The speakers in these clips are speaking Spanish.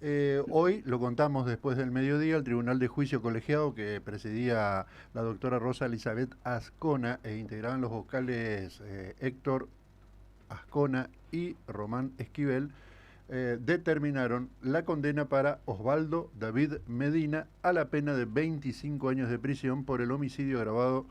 Hoy, lo contamos después del mediodía, el Tribunal de Juicio Colegiado que presidía la doctora Rosa Elizabeth Ascona e integraban los vocales Héctor Ascona y Román Esquivel, determinaron la condena para Osvaldo David Medina a la pena de 25 años de prisión por el homicidio agravado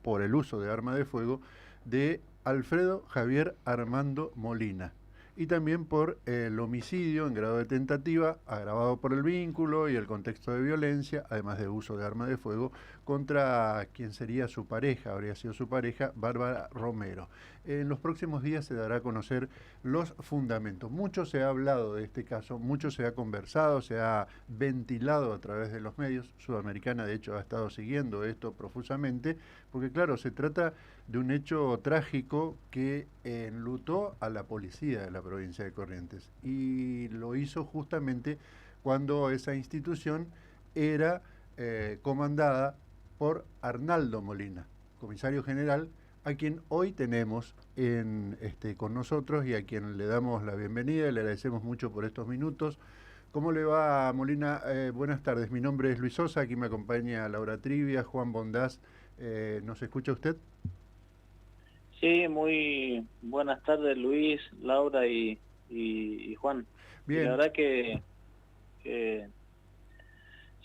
por el uso de arma de fuego de Alfredo Javier Armando Molina y también por el homicidio en grado de tentativa agravado por el vínculo y el contexto de violencia, además de uso de arma de fuego, contra quien sería su pareja, habría sido su pareja, Bárbara Romero. En los próximos días se dará a conocer los fundamentos. Mucho se ha hablado de este caso, mucho se ha conversado, se ha ventilado a través de los medios. Sudamericana, de hecho, ha estado siguiendo esto profusamente, porque claro, se trata de un hecho trágico que enlutó a la policía de la provincia de Corrientes y lo hizo justamente cuando esa institución era comandada por Arnaldo Molina, comisario general, a quien hoy tenemos con nosotros y a quien le damos la bienvenida y le agradecemos mucho por estos minutos. ¿Cómo le va, Molina? Buenas tardes, mi nombre es Luis Sosa, aquí me acompaña Laura Trivia, Juan Bondás. ¿Nos escucha usted? Sí, muy buenas tardes Luis, Laura y Juan. Y la Bien, verdad que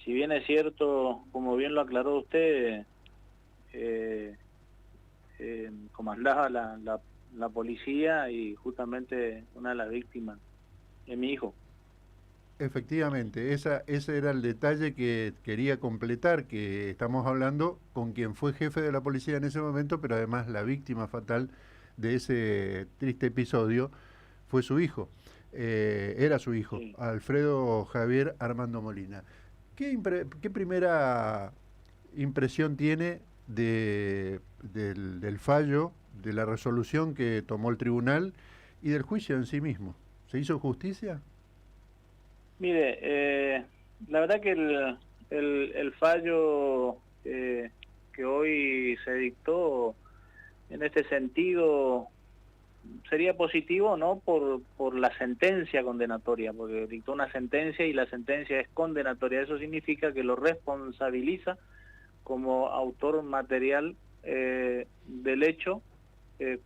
si bien es cierto, como bien lo aclaró usted, eh, comandaba la policía y justamente una de las víctimas es mi hijo. efectivamente, ese era el detalle que quería completar, que estamos hablando con quien fue jefe de la policía en ese momento, pero además la víctima fatal de ese triste episodio fue su hijo. Era su hijo, Sí. Alfredo Javier Armando Molina. ¿Qué primera impresión tiene del fallo, de la resolución que tomó el tribunal y del juicio en sí mismo? ¿Se hizo justicia? Mire, la verdad que el fallo que hoy se dictó en este sentido sería positivo, ¿no? Por la sentencia condenatoria, porque dictó una sentencia y la sentencia es condenatoria. Eso significa que lo responsabiliza como autor material del hecho eh,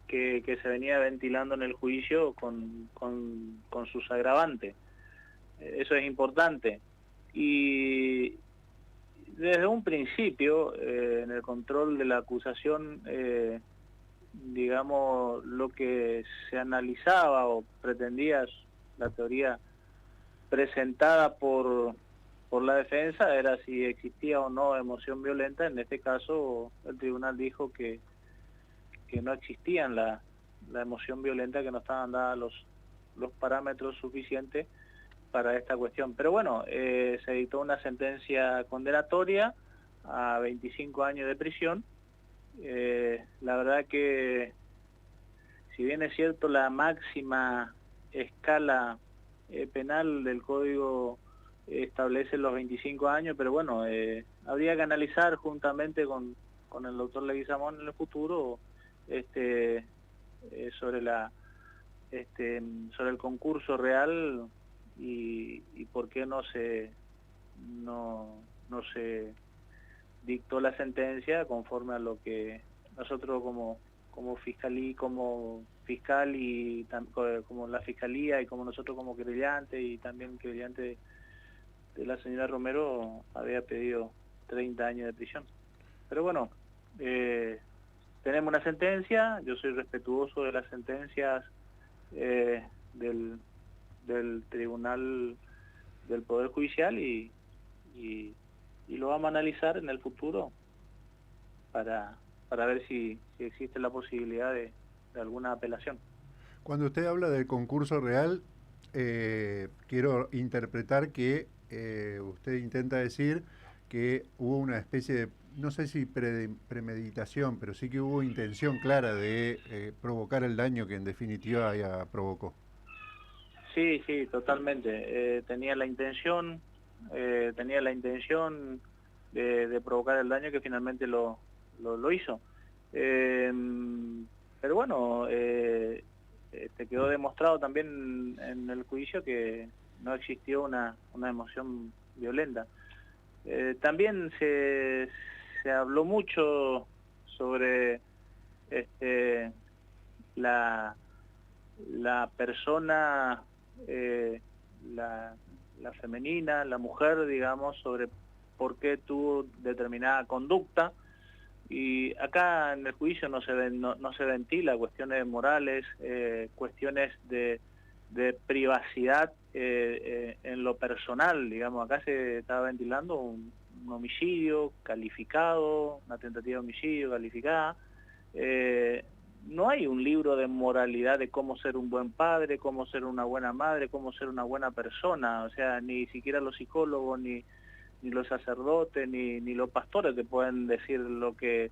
que se venía ventilando en el juicio con sus agravantes. Eso es importante. Y desde un principio, en el control de la acusación, digamos, lo que se analizaba o pretendía la teoría presentada por la defensa era si existía o no emoción violenta. En este caso, el tribunal dijo que no existían la emoción violenta, que no estaban dadas los parámetros suficientes para esta cuestión. Pero bueno, se dictó una sentencia condenatoria a 25 años de prisión. La verdad que si bien es cierto la máxima escala penal del código establece los 25 años, pero bueno, habría que analizar juntamente con el doctor Leguizamón en el futuro este, sobre sobre el concurso real y por qué no se dictó la sentencia conforme a lo que nosotros como fiscal y como la fiscalía y como nosotros como querellante y también querellante de la señora Romero había pedido 30 años de prisión. Pero bueno, eh, tenemos una sentencia, yo soy respetuoso de las sentencias eh, del, del Tribunal del Poder Judicial y, y lo vamos a analizar en el futuro para ver si existe la posibilidad de alguna apelación. Cuando usted habla del concurso real, quiero interpretar que usted intenta decir que hubo una especie de, no sé si premeditación, pero sí que hubo intención clara de provocar el daño que en definitiva ya provocó. Sí, sí, totalmente. Tenía la intención de provocar el daño que finalmente lo hizo. Eh, pero bueno, quedó demostrado también en el juicio que no existió una emoción violenta. También se habló mucho sobre la persona, la femenina, la mujer, digamos, sobre por qué tuvo determinada conducta. Y acá en el juicio no se ventila cuestiones morales, cuestiones de privacidad en lo personal, digamos. Acá se estaba ventilando un homicidio calificado, una tentativa de homicidio calificada. No hay un libro de moralidad de cómo ser un buen padre, cómo ser una buena madre, cómo ser una buena persona. O sea, ni siquiera los psicólogos, ni los sacerdotes, ni los pastores te pueden decir lo que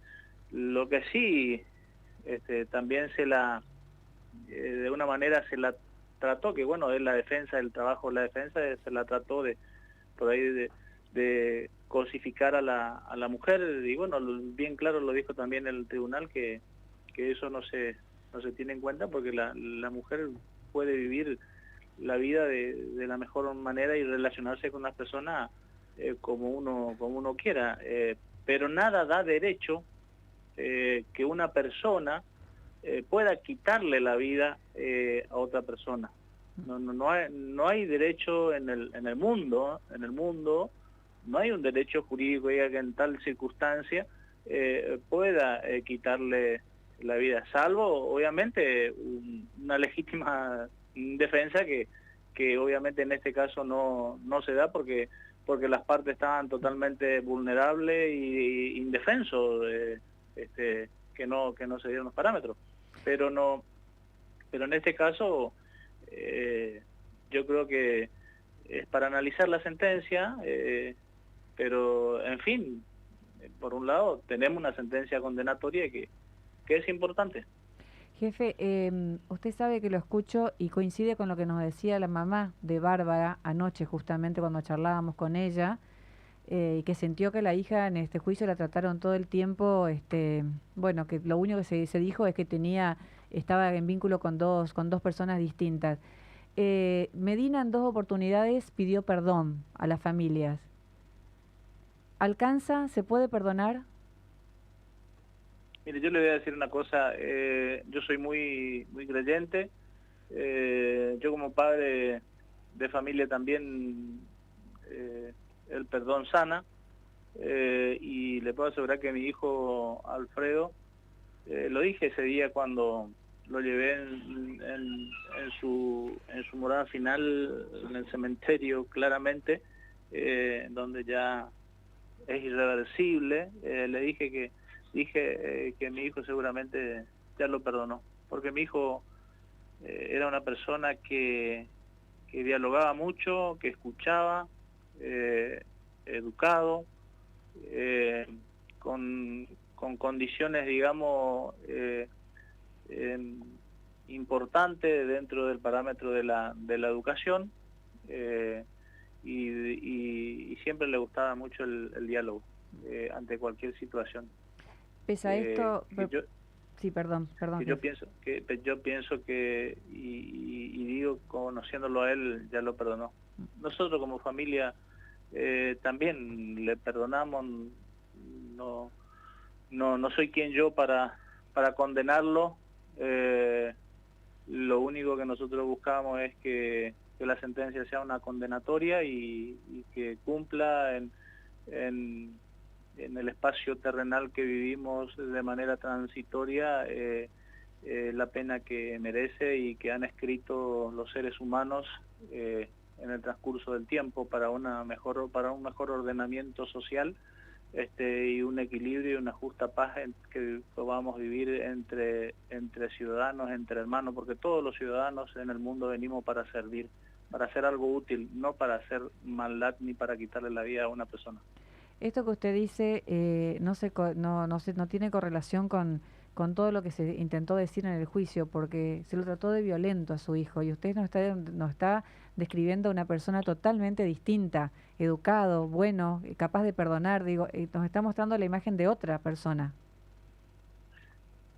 sí. También de una manera se la trató, que bueno, es la defensa, el trabajo de la defensa, se la trató por ahí de cosificar a la mujer, y bueno, bien claro lo dijo también el tribunal, que eso no se tiene en cuenta, porque la mujer puede vivir la vida de la mejor manera y relacionarse con las personas como uno quiera, pero nada da derecho que una persona pueda quitarle la vida a otra persona. No hay derecho en el mundo, no hay un derecho jurídico que en tal circunstancia pueda quitarle la vida, salvo obviamente una legítima defensa que obviamente en este caso no se da, porque las partes estaban totalmente vulnerables e indefensos, que no se dieron los parámetros. Pero en este caso yo creo que es para analizar la sentencia, pero en fin, por un lado tenemos una sentencia condenatoria que es importante. Jefe, usted sabe que lo escucho y coincide con lo que nos decía la mamá de Bárbara anoche, justamente cuando charlábamos con ella, y que sintió que la hija en este juicio la trataron todo el tiempo, bueno, que lo único que se dijo es que estaba en vínculo con dos personas distintas. Medina en 2 oportunidades pidió perdón a las familias. ¿Alcanza? ¿Se puede perdonar? Mire, yo le voy a decir una cosa, yo soy muy creyente, yo como padre de familia también, el perdón sana, y le puedo asegurar que mi hijo Alfredo, lo dije ese día cuando lo llevé en su morada final en el cementerio, claramente, donde ya es irreversible, le dije que mi hijo seguramente ya lo perdonó, porque mi hijo era una persona que dialogaba mucho, que escuchaba, educado, con condiciones, digamos, importantes dentro del parámetro de la educación, y siempre le gustaba mucho el diálogo ante cualquier situación. Pese a esto, sí, perdón. Yo pienso que y digo, conociéndolo a él, ya lo perdonó. Nosotros como familia también le perdonamos. No soy quien yo para condenarlo. Lo único que nosotros buscamos es que la sentencia sea una condenatoria y que cumpla en el espacio terrenal que vivimos de manera transitoria la pena que merece y que han escrito los seres humanos en el transcurso del tiempo para un mejor ordenamiento social, y un equilibrio y una justa paz que podamos vivir entre ciudadanos, entre hermanos, porque todos los ciudadanos en el mundo venimos para servir, para hacer algo útil, no para hacer maldad ni para quitarle la vida a una persona. Esto que usted dice no tiene correlación con todo lo que se intentó decir en el juicio, porque se lo trató de violento a su hijo y usted nos está describiendo a una persona totalmente distinta, educado, bueno, capaz de perdonar, nos está mostrando la imagen de otra persona.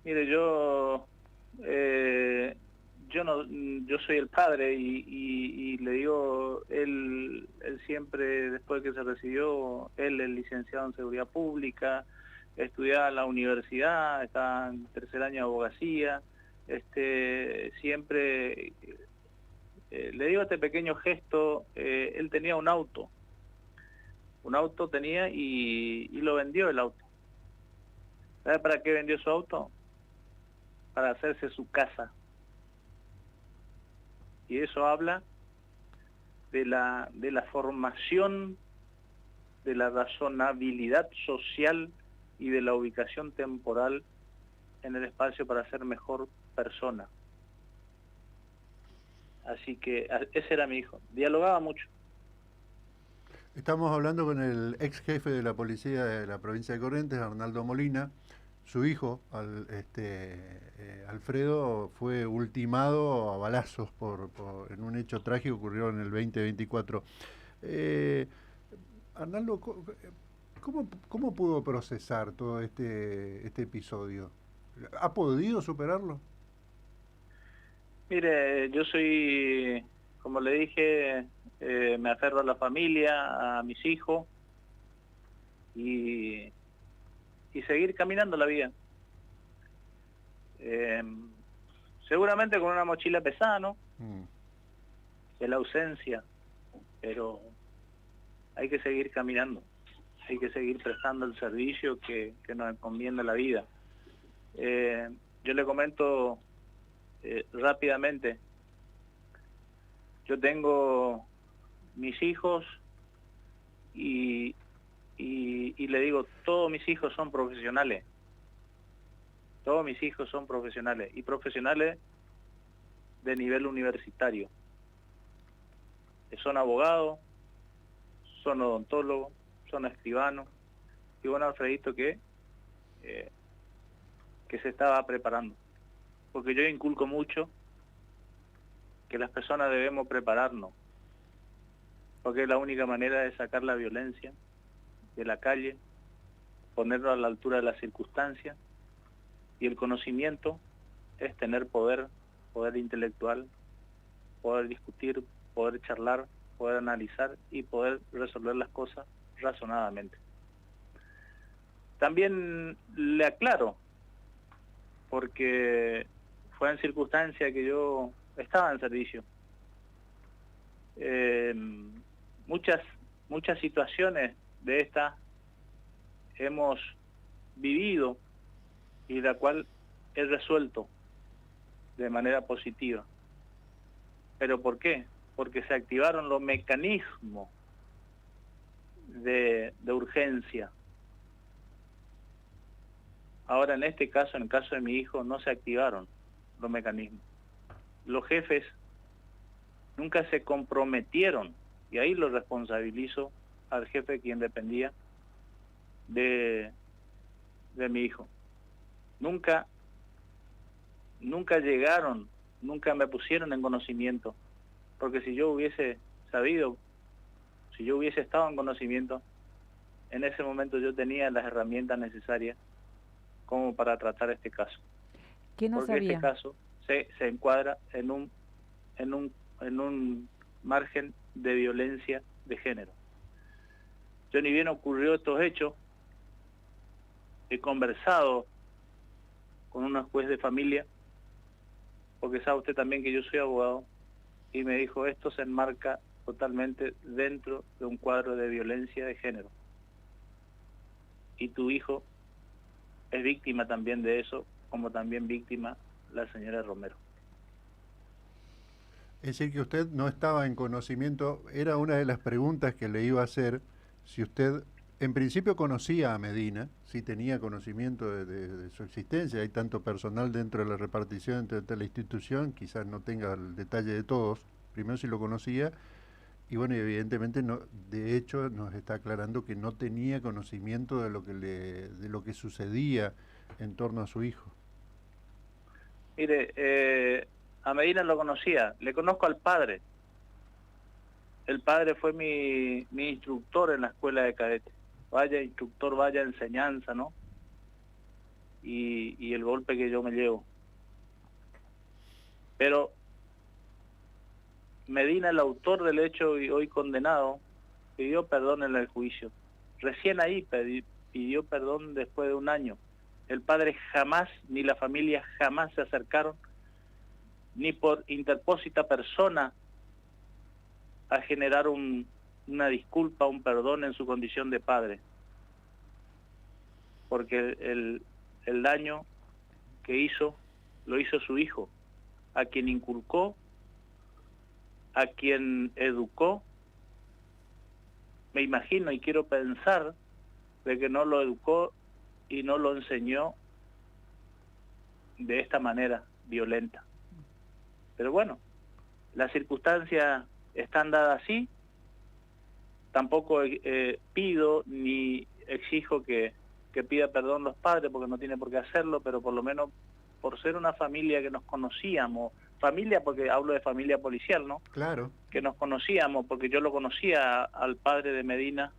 Mire, yo yo soy el padre y le digo, él siempre, después que se recibió, él es licenciado en seguridad pública, estudiaba en la universidad, está en tercer año de abogacía, siempre, le digo este pequeño gesto, él tenía un auto tenía y lo vendió el auto. ¿Sabe para qué vendió su auto? Para hacerse su casa. Y eso habla de la formación, de la razonabilidad social y de la ubicación temporal en el espacio para ser mejor persona. Así que ese era mi hijo. Dialogaba mucho. Estamos hablando con el ex jefe de la policía de la provincia de Corrientes, Arnaldo Molina. Su hijo, Alfredo, fue ultimado a balazos en un hecho trágico que ocurrió en el 2024. Arnaldo, ¿cómo pudo procesar todo este episodio? ¿Ha podido superarlo? Mire, yo soy, como le dije, me aferro a la familia, a mis hijos y seguir caminando la vida. Seguramente con una mochila pesada, ¿no? De la ausencia, pero hay que seguir caminando, hay que seguir prestando el servicio que nos encomienda la vida. Yo le comento rápidamente, yo tengo mis hijos y le digo, todos mis hijos son profesionales. Todos mis hijos son profesionales y profesionales de nivel universitario. Son abogados, son odontólogos, son escribanos. Y bueno, Alfredito que se estaba preparando. Porque yo inculco mucho que las personas debemos prepararnos. Porque es la única manera de sacar la violencia de la calle, ponerlo a la altura de las circunstancias. Y el conocimiento es tener poder intelectual, poder discutir, poder charlar, poder analizar y poder resolver las cosas razonadamente. También le aclaro, porque fue en circunstancia que yo estaba en servicio. Muchas situaciones de estas hemos vivido y la cual he resuelto de manera positiva. ¿Pero por qué? Porque se activaron los mecanismos de urgencia. Ahora en este caso, en el caso de mi hijo, no se activaron los mecanismos. Los jefes nunca se comprometieron, y ahí lo responsabilizo al jefe quien dependía de mi hijo. Nunca llegaron, nunca me pusieron en conocimiento, porque si yo hubiese sabido, si yo hubiese estado en conocimiento, en ese momento yo tenía las herramientas necesarias como para tratar este caso. ¿Qué no porque sabía? este caso se encuadra en un margen de violencia de género. Yo ni bien ocurrió estos hechos, he conversado con una juez de familia, porque sabe usted también que yo soy abogado, y me dijo, esto se enmarca totalmente dentro de un cuadro de violencia de género. Y tu hijo es víctima también de eso, como también víctima la señora Romero. Es decir, que usted no estaba en conocimiento, era una de las preguntas que le iba a hacer, si usted en principio conocía a Medina, si tenía conocimiento de su existencia, hay tanto personal dentro de la repartición, dentro de la institución, quizás no tenga el detalle de todos, primero si lo conocía, y bueno, evidentemente no, de hecho nos está aclarando que no tenía conocimiento de lo que sucedía en torno a su hijo. Mire, a Medina lo conocía, le conozco al padre. El padre fue mi instructor en la escuela de cadetes. Vaya instructor, vaya enseñanza, ¿no? Y el golpe que yo me llevo. Pero Medina, el autor del hecho y hoy condenado, pidió perdón en el juicio. Recién ahí pidió perdón después de un año. El padre jamás, ni la familia jamás se acercaron, ni por interpósita persona, a generar una disculpa, un perdón en su condición de padre. Porque el daño que hizo, lo hizo su hijo, a quien inculcó, a quien educó. Me imagino y quiero pensar de que no lo educó y no lo enseñó de esta manera violenta. Pero bueno, las circunstancias están dadas así. Tampoco pido ni exijo que pida perdón los padres, porque no tiene por qué hacerlo, pero por lo menos por ser una familia que nos conocíamos, familia porque hablo de familia policial, ¿no? Claro. Que nos conocíamos, porque yo lo conocía al padre de Medina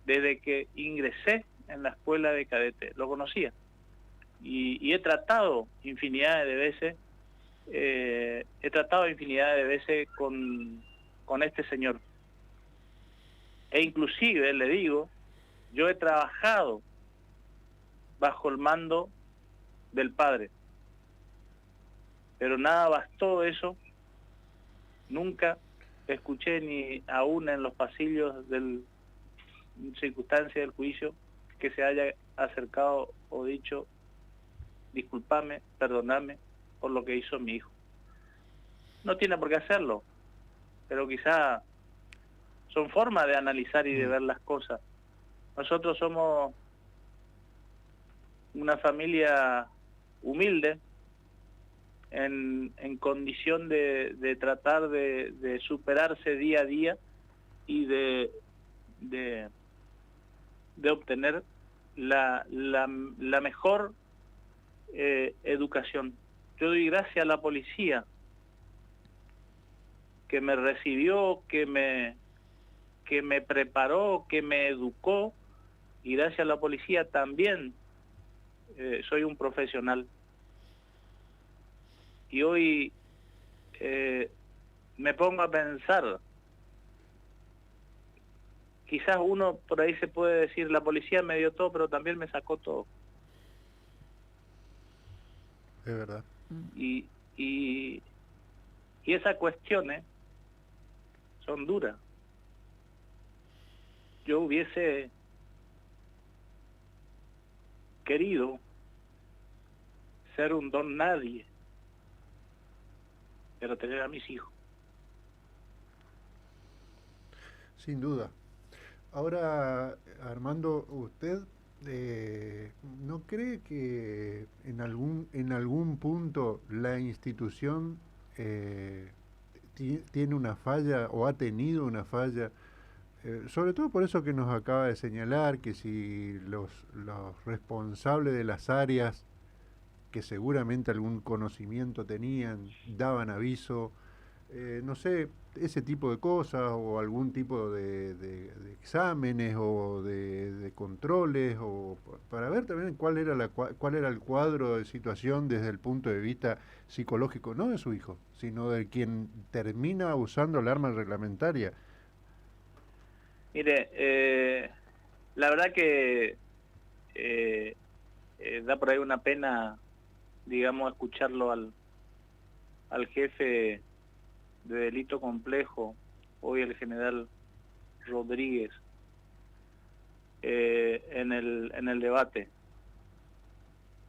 desde que ingresé en la escuela de cadete, lo conocía. Y he tratado infinidad de veces, con este señor. E inclusive, le digo, yo he trabajado bajo el mando del padre. Pero nada bastó eso. Nunca escuché ni aún en los pasillos del circunstancia del juicio que se haya acercado o dicho disculpame, perdoname por lo que hizo mi hijo. No tiene por qué hacerlo, pero quizá son formas de analizar y de ver las cosas. Nosotros somos una familia humilde, en condición de tratar de superarse día a día y de obtener la mejor educación. Yo doy gracias a la policía que me recibió, que me preparó, que me educó, y gracias a la policía también soy un profesional. Y hoy me pongo a pensar, quizás uno por ahí se puede decir, la policía me dio todo, pero también me sacó todo. Es verdad. Y esas cuestiones son duras. Yo hubiese querido ser un don nadie, pero tener a mis hijos. Sin duda. Ahora, Armando, ¿usted no cree que en algún punto la institución tiene una falla o ha tenido una falla? Sobre todo por eso que nos acaba de señalar, que si los responsables de las áreas, que seguramente algún conocimiento tenían, daban aviso, no sé, ese tipo de cosas, o algún tipo de exámenes o de controles, o para ver también cuál era el cuadro de situación desde el punto de vista psicológico, no de su hijo, sino de quien termina usando el arma reglamentaria. Mire, la verdad que da por ahí una pena, digamos, escucharlo al jefe de delito complejo, hoy el general Rodríguez, en el debate.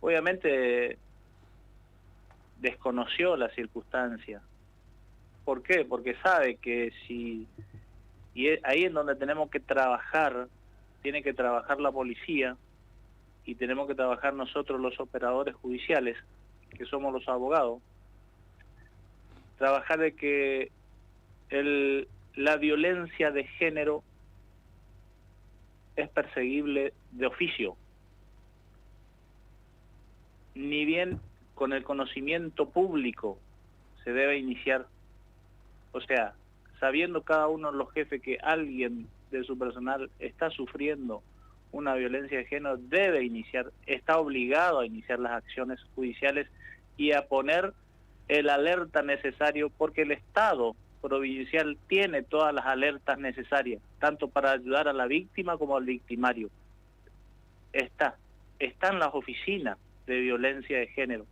Obviamente desconoció la circunstancia. ¿Por qué? Porque sabe que ahí es donde tenemos que trabajar, tiene que trabajar la policía y tenemos que trabajar nosotros los operadores judiciales, que somos los abogados, trabajar de que la violencia de género es perseguible de oficio. Ni bien con el conocimiento público se debe iniciar. O sea, sabiendo cada uno de los jefes que alguien de su personal está sufriendo una violencia de género, debe iniciar, está obligado a iniciar las acciones judiciales y a poner el alerta necesario, porque el Estado provincial tiene todas las alertas necesarias, tanto para ayudar a la víctima como al victimario. Están las oficinas de violencia de género.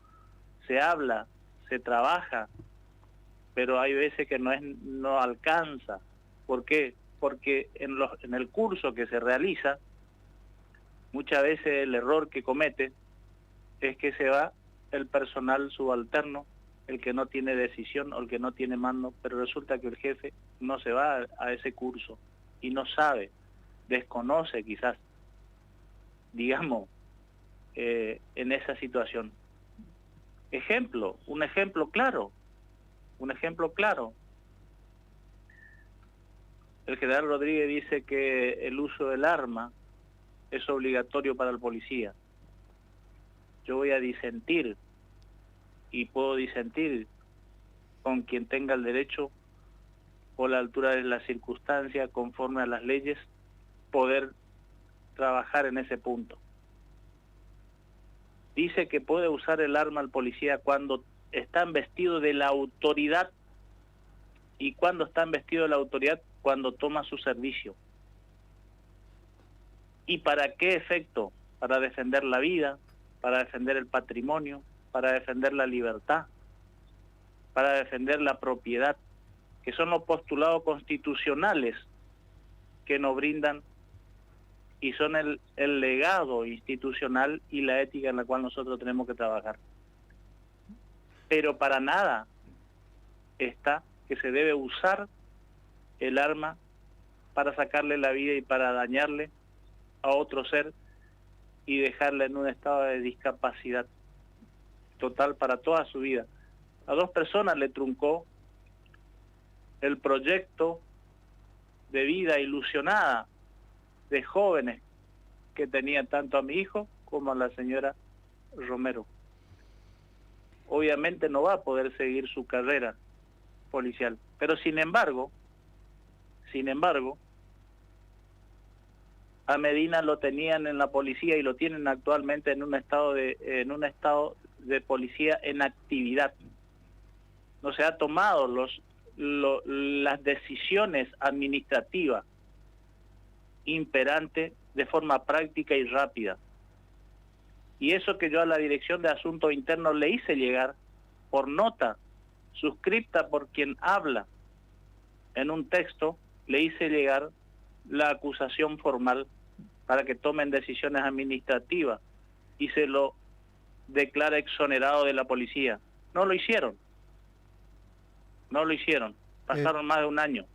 Se habla, se trabaja, pero hay veces que no alcanza. ¿Por qué? Porque en el curso que se realiza, muchas veces el error que comete es que se va el personal subalterno, el que no tiene decisión o el que no tiene mando, pero resulta que el jefe no se va a ese curso y no sabe, desconoce quizás, digamos, en esa situación. Un ejemplo claro. El general Rodríguez dice que el uso del arma es obligatorio para el policía. Yo voy a disentir, y puedo disentir con quien tenga el derecho, por la altura de las circunstancias, conforme a las leyes, poder trabajar en ese punto. Dice que puede usar el arma el policía cuando están vestidos de la autoridad, y cuando están vestidos de la autoridad, cuando toma su servicio. ¿Y para qué efecto? Para defender la vida, para defender el patrimonio, para defender la libertad, para defender la propiedad, que son los postulados constitucionales que nos brindan y son el legado institucional y la ética en la cual nosotros tenemos que trabajar. Pero para nada está que se debe usar el arma para sacarle la vida y para dañarle a otro ser y dejarle en un estado de discapacidad total para toda su vida. A 2 personas le truncó el proyecto de vida ilusionada de jóvenes que tenía tanto a mi hijo como a la señora Romero. Obviamente no va a poder seguir su carrera policial, pero sin embargo, a Medina lo tenían en la policía y lo tienen actualmente en un estado de policía en actividad. No se ha tomado las decisiones administrativas imperantes de forma práctica y rápida. Y eso que yo a la Dirección de Asuntos Internos le hice llegar por nota, suscripta por quien habla en un texto, le hice llegar la acusación formal para que tomen decisiones administrativas y se lo declara exonerado de la policía. No lo hicieron. Pasaron más de un año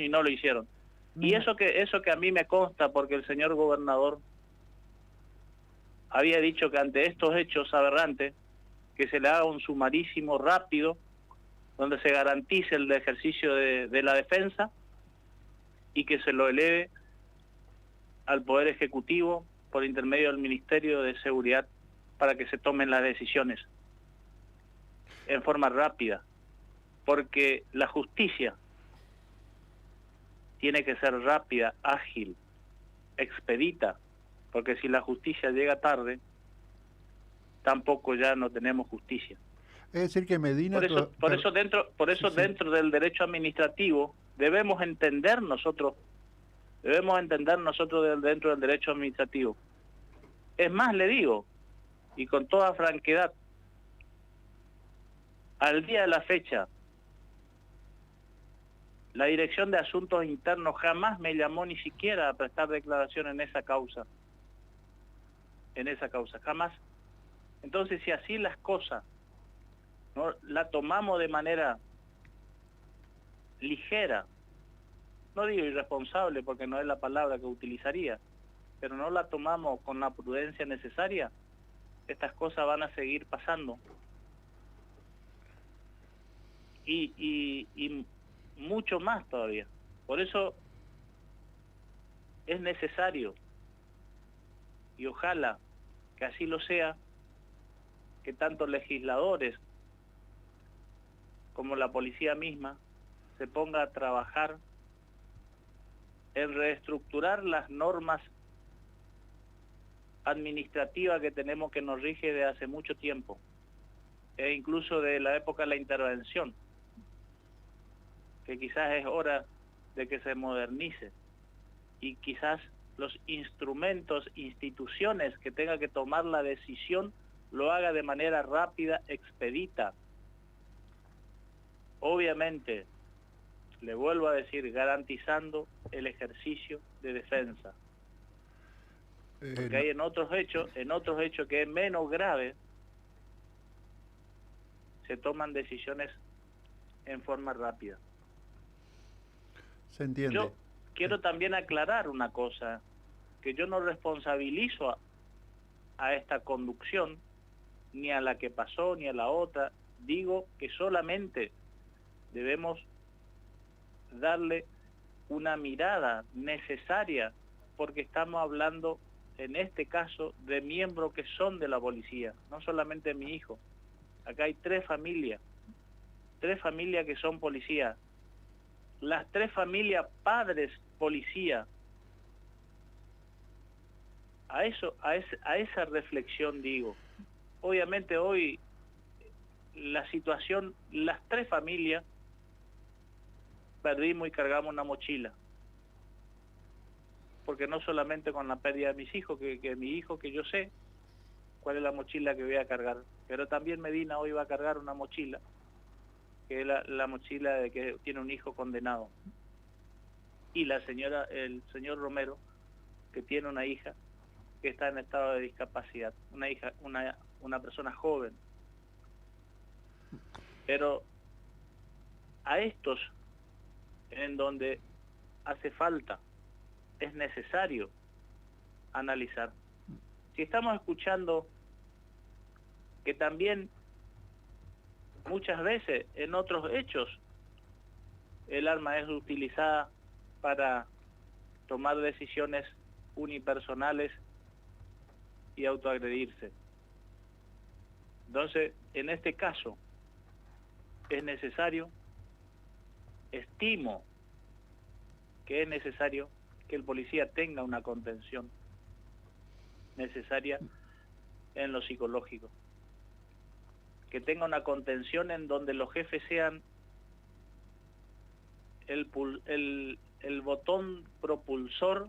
y no lo hicieron. Y eso que a mí me consta, porque el señor gobernador había dicho que ante estos hechos aberrantes, que se le haga un sumarísimo rápido, donde se garantice el ejercicio de la defensa y que se lo eleve al Poder Ejecutivo por intermedio del Ministerio de Seguridad para que se tomen las decisiones en forma rápida, porque la justicia tiene que ser rápida, ágil, expedita, porque si la justicia llega tarde, tampoco ya no tenemos justicia. Es decir que Medina... Por eso dentro del derecho administrativo debemos entender nosotros dentro del derecho administrativo. Es más, le digo, y con toda franquedad, al día de la fecha, la Dirección de Asuntos Internos jamás me llamó ni siquiera a prestar declaración en esa causa, jamás. Entonces, si así las cosas no la tomamos de manera ligera, no digo irresponsable porque no es la palabra que utilizaría, pero no la tomamos con la prudencia necesaria, estas cosas van a seguir pasando. Y mucho más todavía. Por eso es necesario, y ojalá que así lo sea, que tanto legisladores como la policía misma se ponga a trabajar en reestructurar las normas administrativas que tenemos, que nos rige de hace mucho tiempo, e incluso de la época de la intervención, que quizás es hora de que se modernice y quizás los instrumentos, instituciones que tenga que tomar la decisión, lo haga de manera rápida, expedita. Obviamente, le vuelvo a decir, garantizando el ejercicio de defensa. Porque hay en otros hechos que es menos grave, se toman decisiones en forma rápida. Se entiende. Yo quiero también aclarar una cosa, que yo no responsabilizo a esta conducción, ni a la que pasó, ni a la otra. Digo que solamente debemos darle una mirada necesaria, porque estamos hablando, en este caso, de miembros que son de la policía, no solamente mi hijo. Acá hay tres familias que son policías. Las tres familias padres policía. A esa reflexión digo. Obviamente hoy la situación, las tres familias perdimos y cargamos una mochila. Porque no solamente con la pérdida de mis hijos, que mi hijo, que yo sé cuál es la mochila que voy a cargar, pero también Medina hoy va a cargar una mochila, que es la mochila de que tiene un hijo condenado. Y el señor Romero, que tiene una hija que está en estado de discapacidad, una persona joven. Pero a estos, en donde hace falta, es necesario analizar. Si estamos escuchando que también muchas veces en otros hechos el arma es utilizada para tomar decisiones unipersonales y autoagredirse. Entonces, en este caso, es necesario, estimo que es necesario que el policía tenga una contención necesaria en lo psicológico. Que tenga una contención en donde los jefes sean el botón propulsor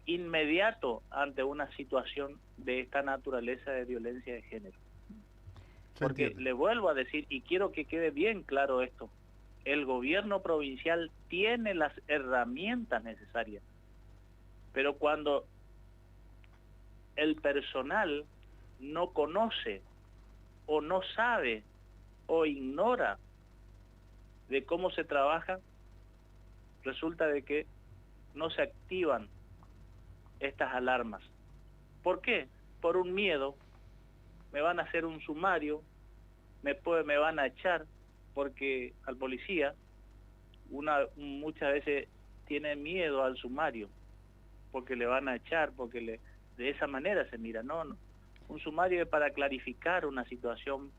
inmediato ante una situación de esta naturaleza de violencia de género. Porque le vuelvo a decir, y quiero que quede bien claro esto, el gobierno provincial tiene las herramientas necesarias, pero cuando el personal no conoce o no sabe o ignora de cómo se trabaja, resulta de que no se activan estas alarmas. ¿Por qué? Por un miedo. Me van a hacer un sumario, me van a echar, porque al policía muchas veces tiene miedo al sumario, porque le van a echar, porque de esa manera se mira. No, un sumario es para clarificar una situación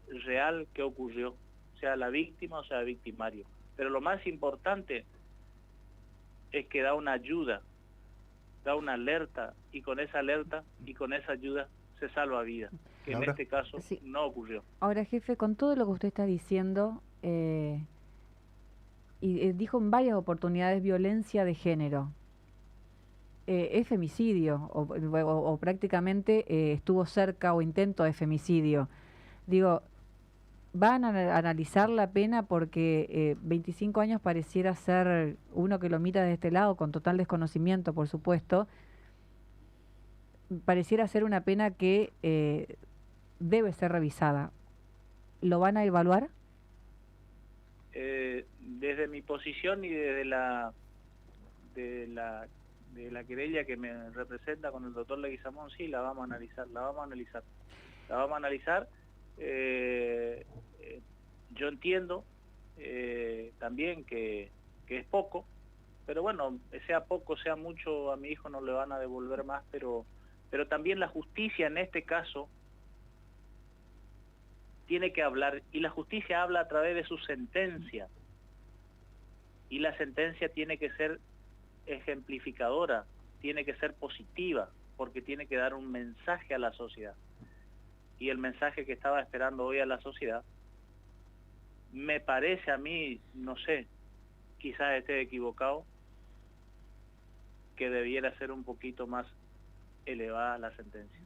real que ocurrió, sea la víctima o sea el victimario. Pero lo más importante es que da una ayuda, da una alerta, y con esa alerta y con esa ayuda se salva vida, que en este caso sí no ocurrió. Ahora, jefe, con todo lo que usted está diciendo, dijo en varias oportunidades violencia de género, es femicidio, o prácticamente estuvo cerca o intento de femicidio. Digo, ¿van a analizar la pena? Porque 25 años pareciera ser, uno que lo mira de este lado, con total desconocimiento, por supuesto, pareciera ser una pena que debe ser revisada. ¿Lo van a evaluar? Desde mi posición y desde la querella que me representa con el doctor Leguizamón, sí, la vamos a analizar. Yo entiendo también que es poco, pero bueno, sea poco, sea mucho, a mi hijo no le van a devolver más, pero también la justicia en este caso tiene que hablar, y la justicia habla a través de su sentencia, y la sentencia tiene que ser ejemplificadora, tiene que ser positiva, porque tiene que dar un mensaje a la sociedad. Y el mensaje que estaba esperando hoy a la sociedad, me parece a mí, no sé, quizás esté equivocado, que debiera ser un poquito más elevada la sentencia.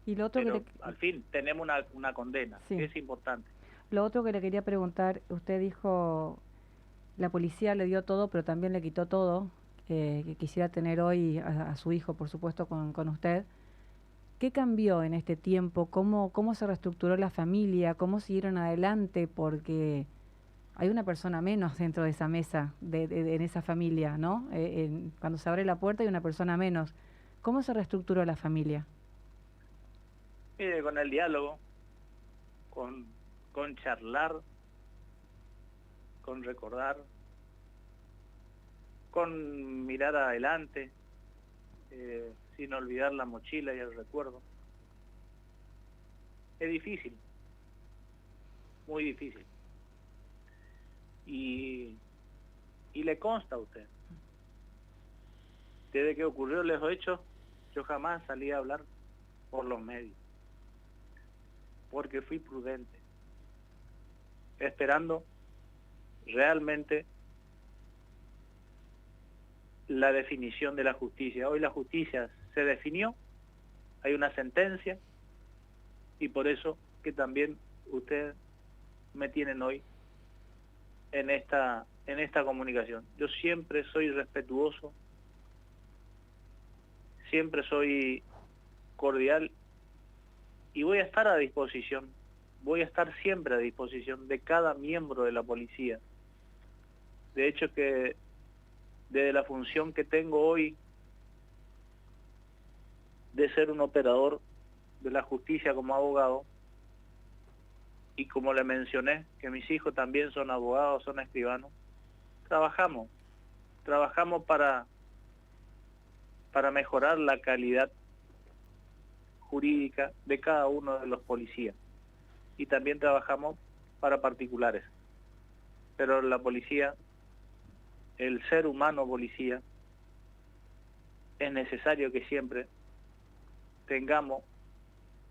Y lo otro Pero al fin tenemos una condena, sí, que es importante. Lo otro que le quería preguntar, usted dijo, la policía le dio todo, pero también le quitó todo, que quisiera tener hoy a su hijo, por supuesto, con usted. ¿Qué cambió en este tiempo? ¿Cómo se reestructuró la familia? ¿Cómo siguieron adelante? Porque hay una persona menos dentro de esa mesa, en esa familia, ¿no? Cuando se abre la puerta hay una persona menos. ¿Cómo se reestructuró la familia? Con el diálogo, con charlar, con recordar, con mirar adelante, sin olvidar la mochila y el recuerdo. Es difícil, muy difícil. Y le consta a usted, desde que ocurrió los hechos, yo jamás salí a hablar por los medios, porque fui prudente, esperando realmente la definición de la justicia. Hoy la justicia se definió, hay una sentencia, y por eso que también ustedes me tienen hoy en esta comunicación. Yo siempre soy respetuoso, siempre soy cordial, y voy a estar a disposición, voy a estar siempre a disposición de cada miembro de la policía. De hecho que desde la función que tengo hoy de ser un operador de la justicia como abogado, y como le mencioné, que mis hijos también son abogados, son escribanos, trabajamos para mejorar la calidad jurídica de cada uno de los policías, y también trabajamos para particulares. Pero la policía, el ser humano policía, es necesario que siempre tengamos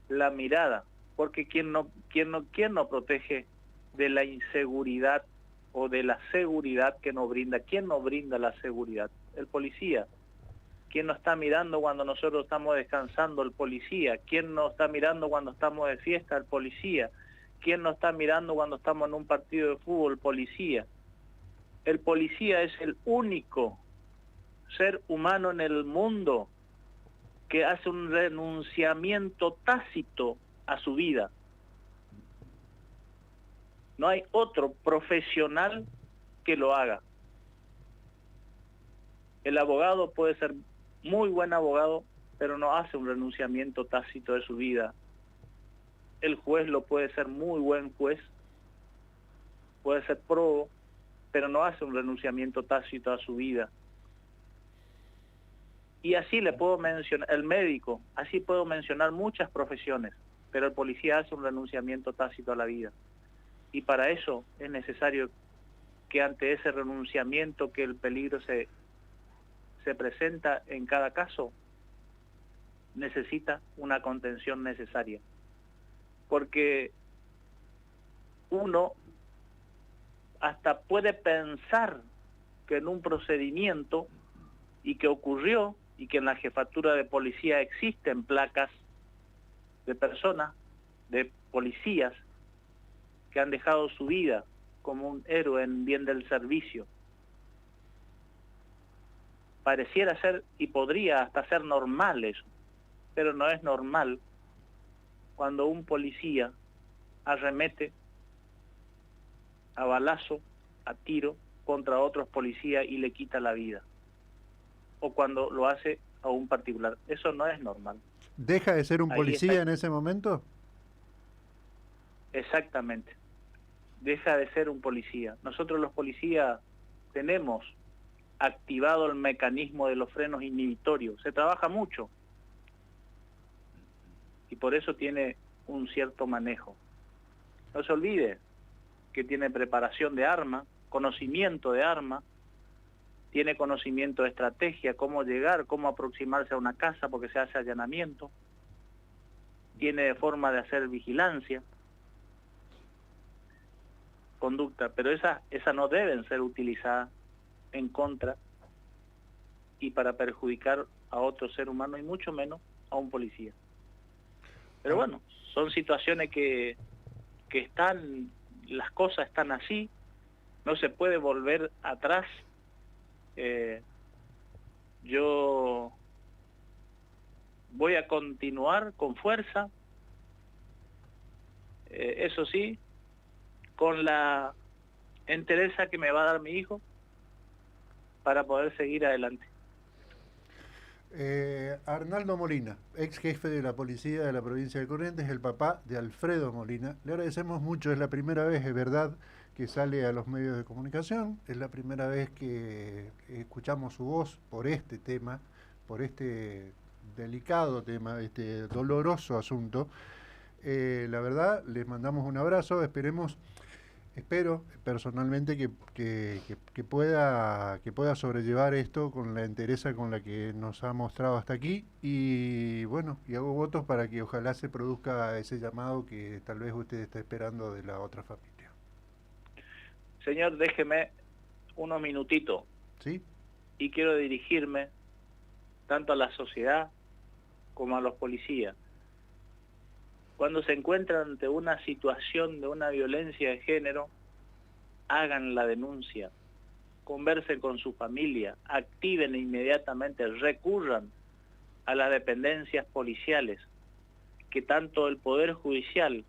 la mirada, porque ¿quién no protege de la inseguridad o de la seguridad que nos brinda? ¿Quién nos brinda la seguridad? El policía. ¿Quién nos está mirando cuando nosotros estamos descansando? El policía. ¿Quién nos está mirando cuando estamos de fiesta? El policía. ¿Quién nos está mirando cuando estamos en un partido de fútbol? El policía. El policía es el único ser humano en el mundo que hace un renunciamiento tácito a su vida. No hay otro profesional que lo haga. El abogado puede ser muy buen abogado, pero no hace un renunciamiento tácito de su vida. El juez lo puede ser muy buen juez, puede ser probo, pero no hace un renunciamiento tácito a su vida. Y así le puedo mencionar, el médico, así puedo mencionar muchas profesiones, pero el policía hace un renunciamiento tácito a la vida. Y para eso es necesario que ante ese renunciamiento, que el peligro se presenta en cada caso, necesita una contención necesaria. Porque uno hasta puede pensar que en un procedimiento, y que ocurrió, y que en la jefatura de policía existen placas de personas, de policías, que han dejado su vida como un héroe en bien del servicio. Pareciera ser, y podría hasta ser normal eso, pero no es normal cuando un policía arremete a balazo, a tiro, contra otros policías y le quita la vida, o cuando lo hace a un particular. Eso no es normal. ¿Deja de ser un policía en ese momento? Exactamente. Deja de ser un policía. Nosotros los policías tenemos activado el mecanismo de los frenos inhibitorios. Se trabaja mucho y por eso tiene un cierto manejo. No se olvide que tiene preparación de arma, conocimiento de arma, tiene conocimiento de estrategia, cómo llegar, cómo aproximarse a una casa porque se hace allanamiento, tiene forma de hacer vigilancia, conducta, pero esas no deben ser utilizadas en contra y para perjudicar a otro ser humano y mucho menos a un policía. Pero bueno, son situaciones que están, las cosas están así, no se puede volver atrás. Yo voy a continuar con fuerza, eso sí, con la entereza que me va a dar mi hijo para poder seguir adelante. Arnaldo Molina, ex jefe de la policía de la provincia de Corrientes, el papá de Alfredo Molina. Le agradecemos mucho, es la primera vez, es verdad, que sale a los medios de comunicación, es la primera vez que escuchamos su voz por este tema, por este delicado tema, este doloroso asunto. La verdad, les mandamos un abrazo, espero personalmente que pueda sobrellevar esto con la entereza con la que nos ha mostrado hasta aquí, y bueno, y hago votos para que ojalá se produzca ese llamado que tal vez usted está esperando de la otra familia. Señor, déjeme unos minutitos. ¿Sí? Y quiero dirigirme tanto a la sociedad como a los policías. Cuando se encuentran ante una situación de una violencia de género, hagan la denuncia, conversen con su familia, activen inmediatamente, recurran a las dependencias policiales, que tanto el Poder Judicial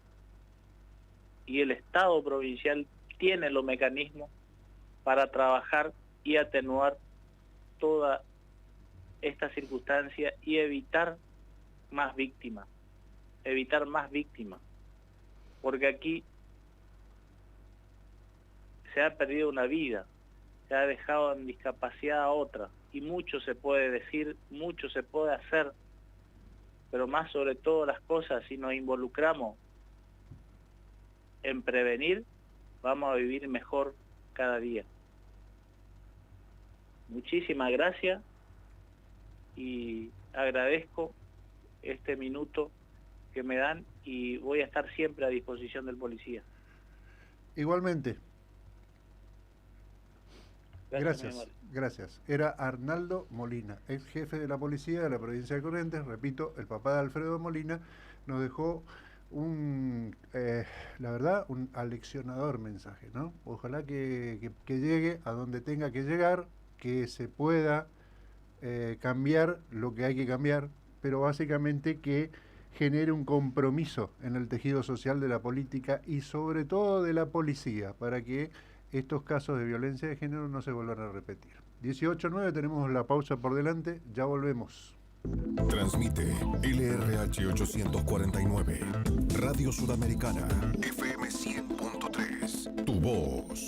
y el Estado provincial tienen los mecanismos para trabajar y atenuar toda esta circunstancia y evitar más víctimas. Porque aquí se ha perdido una vida, se ha dejado en discapacidad a otra, y mucho se puede decir, mucho se puede hacer, pero más sobre todo las cosas, si nos involucramos en prevenir, vamos a vivir mejor cada día. Muchísimas gracias y agradezco este minuto que me dan, y voy a estar siempre a disposición del policía. Igualmente. Gracias. Era Arnaldo Molina, ex jefe de la policía de la provincia de Corrientes. Repito, el papá de Alfredo Molina nos dejó la verdad, un aleccionador mensaje, ¿no? Ojalá que llegue a donde tenga que llegar, que se pueda cambiar lo que hay que cambiar, pero básicamente que genere un compromiso en el tejido social de la política y sobre todo de la policía, para que estos casos de violencia de género no se vuelvan a repetir. 18:09, tenemos la pausa por delante, ya volvemos. Transmite LRH 849, Radio Sudamericana, FM 100.3, tu voz.